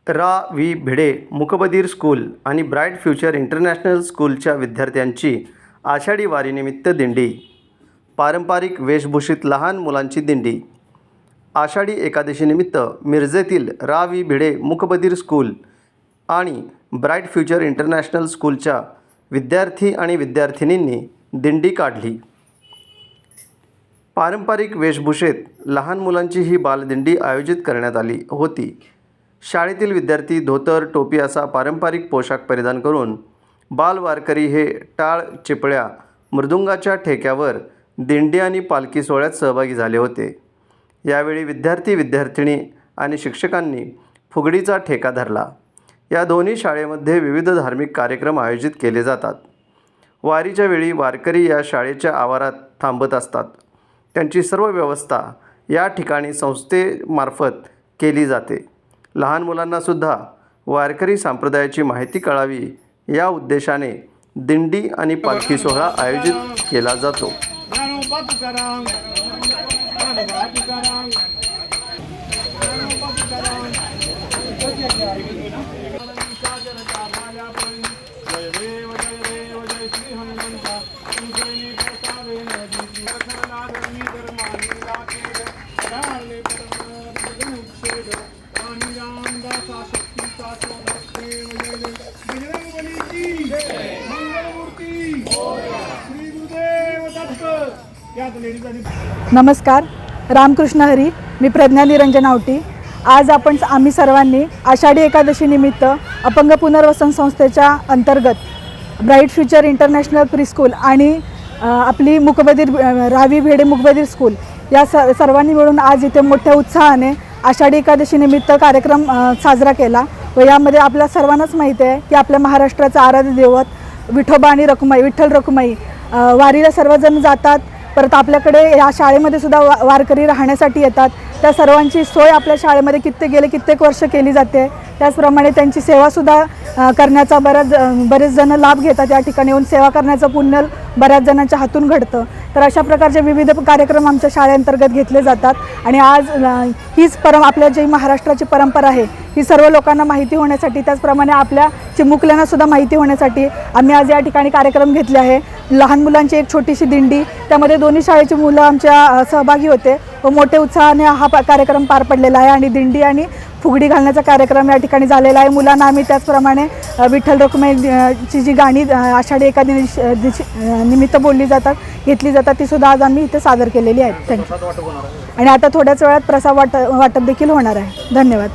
रा. व्ही. भिडे मूकबधीर स्कूल आणि ब्राईट फ्युचर इंटरनॅशनल स्कूलच्या विद्यार्थ्यांची आषाढी वारीनिमित्त दिंडी. पारंपरिक वेशभूषित लहान मुलांची दिंडी. आषाढी एकादशीनिमित्त मिरजेतील रा. व्ही. भिडे मूकबधीर स्कूल आणि ब्राईट फ्युचर इंटरनॅशनल स्कूलच्या विद्यार्थी आणि विद्यार्थिनींनी दिंडी काढली. पारंपरिक वेशभूषेत लहान मुलांची ही बालदिंडी आयोजित करण्यात आली होती. शाळेतील विद्यार्थी धोतर, टोपी असा पारंपरिक पोशाख परिधान करून बाल वारकरी हे टाळ, चिपळ्या, मृदुंगाच्या ठेक्यावर दिंडी आणि पालखी सोहळ्यात सहभागी झाले होते. यावेळी विद्यार्थी, विद्यार्थिनी आणि शिक्षकांनी फुगडीचा ठेका धरला. या दोन्ही शाळेमध्ये विविध धार्मिक कार्यक्रम आयोजित केले जातात. वारीच्या वेळी वारकरी या शाळेच्या आवारात थांबत असतात. त्यांची सर्व व्यवस्था या ठिकाणी संस्थेमार्फत केली जाते. लहान मुलांनासुद्धा वारकरी संप्रदायाची माहिती कळावी या उद्देशाने दिंडी आणि पालखी सोहळा आयोजित केला जातो. नमस्कार. रामकृष्ण हरी. मी प्रज्ञा निरंजन आवटी. आज आम्ही सर्वांनी आषाढी एकादशी निमित्त अपंग पुनर्वसन संस्थेच्या अंतर्गत ब्राईट फ्युचर इंटरनॅशनल प्रीस्कूल आणि आपली मूकबधीर रा. व्ही. भिडे मूकबधीर स्कूल या सर्वांनी मिळून आज इथे मोठ्या उत्साहाने आषाढी एकादशी निमित्त कार्यक्रम साजरा केला. व यामध्ये आपल्या सर्वांनाच माहिती आहे की आपल्या महाराष्ट्राचं आराध्य दैवत विठोबा आणि रखुमाई, विठ्ठल रखुमाई वारीला सर्वजण जातात. परत आपल्याकडे या शाळेमध्ये सुद्धा वारकरी राहण्यासाठी येतात. त्या सर्वांची सोय आपल्या शाळेमध्ये कित्येक वर्ष केली जाते. त्याचप्रमाणे त्यांची सेवासुद्धा करण्याचा बरेच जण लाभ घेतात. या ठिकाणी येऊन सेवा करण्याचं पुण्य बऱ्याच जणांच्या हातून घडतं. तर अशा प्रकारचे विविध कार्यक्रम आमच्या शाळेअंतर्गत घेतले जातात. आणि आज हीच आपल्या जी महाराष्ट्राची परंपरा आहे ही सर्व लोकांना माहिती होण्यासाठी, त्याचप्रमाणे आपल्या चिमुकल्यांनासुद्धा माहिती होण्यासाठी आम्ही आज या ठिकाणी कार्यक्रम घेतले आहे. लहान मुलांची एक छोटीशी दिंडी, त्यामध्ये दोन्ही शाळेची मुलं आमच्या सहभागी होते व मोठ्या उत्साहाने हा कार्यक्रम पार पडलेला आहे. आणि दिंडी आणि फुगडी घालण्याचा कार्यक्रम या ठिकाणी झालेला आहे. मुलांना आम्ही त्याचप्रमाणे विठ्ठल रखुमाईची जी गाणी आषाढी एकादशी निमित्त घेतली जातात ती सुद्धा आज आम्ही इथे सादर केलेली आहेत. थँक्यू. आणि आता थोड्याच वेळात प्रसाद वाटप देखील होणार आहे. धन्यवाद.